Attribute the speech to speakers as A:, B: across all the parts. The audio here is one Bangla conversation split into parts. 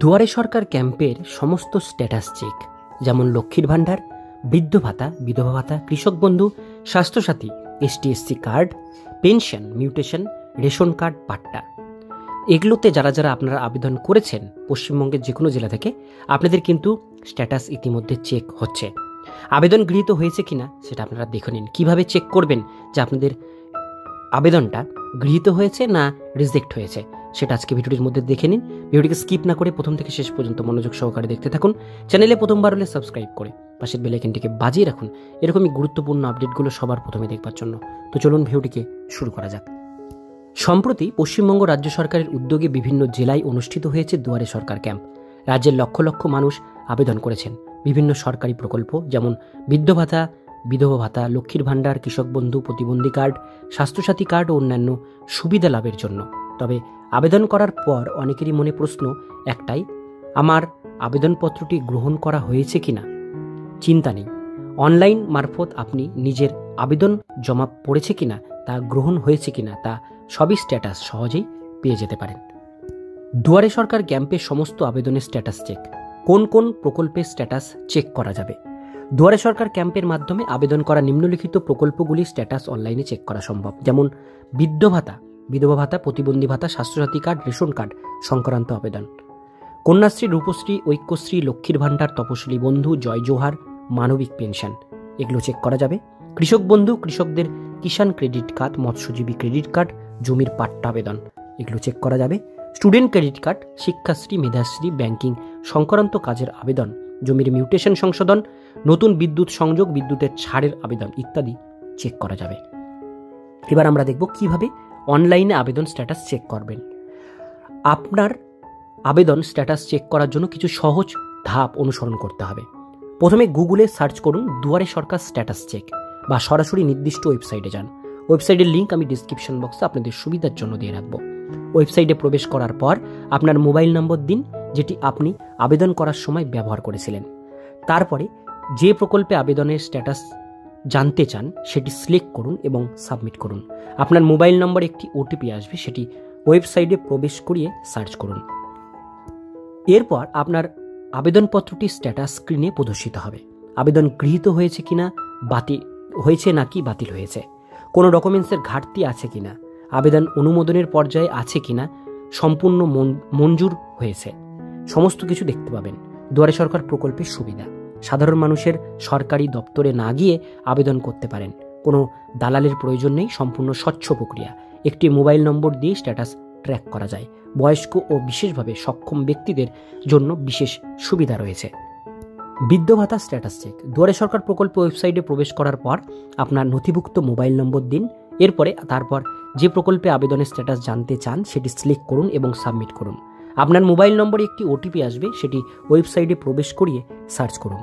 A: দুয়ারে সরকার ক্যাম্পের সমস্ত স্ট্যাটাস চেক, যেমন লক্ষ্মীর ভাণ্ডার, বৃদ্ধ ভাতা, বিধবা ভাতা, কৃষক বন্ধু, স্বাস্থ্যসাথী, ST/SC card, pension, mutation, ration card, পাট্টা, এগুলোতে যারা যারা আপনারা আবেদন করেছেন পশ্চিমবঙ্গের যে কোনো জেলা থেকে, আপনাদের কিন্তু স্ট্যাটাস ইতিমধ্যে চেক হচ্ছে। আবেদন গৃহীত হয়েছে কিনা সেটা আপনারা দেখে নিন। কীভাবে চেক করবেন যে আপনাদের আবেদনটা গৃহীত হয়েছে না রিজেক্ট হয়েছে সেটা আজকে ভিডিওটির মধ্যে দেখে নিন। ভিডিওটিকে স্কিপ না করে প্রথম থেকে শেষ পর্যন্ত মনোযোগ সহকারে দেখতে থাকুন। চ্যানেলে প্রথমবার হলে সাবস্ক্রাইব করে পাশের বেল আইকনটিকে বাজিয়ে রাখুন এরকমই গুরুত্বপূর্ণ আপডেটগুলো সবার প্রথমে দেখবার জন্য। তো চলুন ভিডিওটিকে শুরু করা যাক। সম্প্রতি পশ্চিমবঙ্গ রাজ্য সরকারের উদ্যোগে বিভিন্ন জেলায় অনুষ্ঠিত হয়েছে দুয়ারে সরকার ক্যাম্প। রাজ্যের লক্ষ লক্ষ মানুষ আবেদন করেছেন বিভিন্ন সরকারি প্রকল্প, যেমন বৃদ্ধ ভাতা, বিধবা ভাতা, লক্ষ্মীর ভাণ্ডার, কৃষক বন্ধু, প্রতিবন্ধী কার্ড, স্বাস্থ্যসাথী কার্ড ও অন্যান্য সুবিধা লাভের জন্য। তবে আবেদন করার পর অনেকেরই মনে প্রশ্ন একটাই, আমার আবেদনপত্রটি গ্রহণ করা হয়েছে কিনা। চিন্তা নেই, অনলাইন মারফত আপনি নিজের আবেদন জমা পড়েছে কিনা, তা গ্রহণ হয়েছে কিনা, তা সবই স্ট্যাটাস সহজেই পেয়ে যেতে পারেন। দুয়ারে সরকার ক্যাম্পের সমস্ত আবেদনের স্ট্যাটাস চেক। কোন কোন প্রকল্পের স্ট্যাটাস চেক করা যাবে? দুয়ারে সরকার ক্যাম্পের মাধ্যমে আবেদন করা নিম্নলিখিত প্রকল্পগুলির স্ট্যাটাস অনলাইনে চেক করা সম্ভব, যেমন বৃদ্ধ ভাতা, বিধবা ভাতা, প্রতিবন্ধী ভাতা, স্বাস্থ্যসাথী কার্ড, রেশন কার্ড সংক্রান্ত আবেদন, কন্যাশ্রী, রূপশ্রী, ঐক্যশ্রী, লক্ষ্মীর ভাণ্ডার, তপশিলি বন্ধু, জয় জোহার, মানবিক পেনশন, এগুলো চেক করা যাবে। কৃষক বন্ধু, কৃষকদের কিষাণ ক্রেডিট কার্ড, মৎস্যজীবী ক্রেডিট কার্ড, জমির পাট্টা আবেদন, এগুলো চেক করা যাবে। Student credit card, Shikshashree, Medhashree, banking সংক্রান্ত কাজের আবেদন, জমির মিউটেশন সংশোধন, নতুন বিদ্যুৎ সংযোগ, বিদ্যুতের ছাড়ের আবেদন ইত্যাদি চেক করা যাবে। এবার আমরা দেখব কিভাবে অনলাইনে আবেদন স্ট্যাটাস চেক করবেন। আপনার আবেদন স্ট্যাটাস চেক করার জন্য কিছু সহজ ধাপ অনুসরণ করতে হবে। প্রথমে গুগলে সার্চ করুন দুয়ারে সরকার স্ট্যাটাস চেক, বা সরাসরি নির্দিষ্ট ওয়েবসাইটে যান। ওয়েবসাইটের লিঙ্ক আমি ডিসক্রিপশন বক্সে আপনাদের সুবিধার জন্য দিয়ে রাখবো। ওয়েবসাইটে প্রবেশ করার পর আপনার মোবাইল নম্বর দিন, যেটি আপনি আবেদন করার সময় ব্যবহার করেছিলেন। তারপরে যে প্রকল্পে আবেদনের স্ট্যাটাস জানতে চান সেটি সিলেক্ট করুন এবং সাবমিট করুন। আপনার মোবাইল নম্বরে একটি OTP আসবে, সেটি ওয়েবসাইটে প্রবেশ করিয়ে সার্চ করুন। এরপর আপনার আবেদনপত্রটি স্ট্যাটাস স্ক্রিনে প্রদর্শিত হবে। আবেদন গৃহীত হয়েছে কিনা, বাতিল হয়েছে নাকি বাতিল হয়েছে, কোনো ডকুমেন্টসের ঘাটতি আছে কিনা, আবেদন অনুমোদনের পর্যায়ে আছে কিনা, সম্পূর্ণ মঞ্জুর হয়েছে, সমস্ত কিছু দেখতে পাবেন। দুয়ারে সরকার প্রকল্পের সুবিধা, সাধারণ মানুষের সরকারি দপ্তরে না গিয়ে আবেদন করতে পারেন, কোনো দালালের প্রয়োজন নেই, সম্পূর্ণ স্বচ্ছ প্রক্রিয়া। একটি মোবাইল নম্বর দিয়ে স্ট্যাটাস ট্র্যাক করা যায়। বয়স্ক ও বিশেষভাবে সক্ষম ব্যক্তিদের জন্য বিশেষ সুবিধা রয়েছে। বৃদ্ধ ভাতা স্ট্যাটাস চেক। দুয়ারে সরকার প্রকল্প ওয়েবসাইটে প্রবেশ করার পর আপনার নথিভুক্ত মোবাইল নম্বর দিন। তারপর যে প্রকল্পে আবেদনের স্ট্যাটাস জানতে চান সেটি সিলেক্ট করুন এবং সাবমিট করুন। আপনার মোবাইল নম্বরে একটি OTP আসবে, সেটি ওয়েবসাইটে প্রবেশ করিয়ে সার্চ করুন।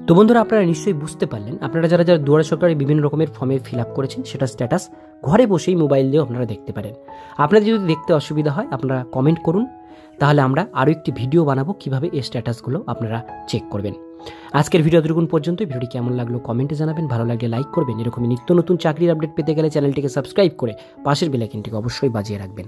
A: তো বন্ধুরা, আপনারা নিশ্চয়ই বুঝতে পারলেন, আপনারা যারা যারা দুয়ারে সরকারের বিভিন্ন রকমের ফর্মে ফিল আপ করেছেন সেটা স্ট্যাটাস ঘরে বসেই মোবাইল দিয়ে আপনারা দেখতে পারেন। আপনাদের যদি দেখতে অসুবিধা হয় আপনারা কমেন্ট করুন, তাহলে আমরা আরও একটি ভিডিও বানাবো কিভাবে এই স্ট্যাটাসগুলো আপনারা চেক করবেন। আজকের ভিডিও এতটুকুন পর্যন্ত। ভিডিওটি কেমন লাগলো কমেন্টে জানাবেন, ভালো লাগলে লাইক করবেন। এরকমই নিত্য নতুন চাকরির আপডেট পেতে গেলে চ্যানেলটিকে সাবস্ক্রাইব করে পাশের বেল আইকনটিকে অবশ্যই বাজিয়ে রাখবেন।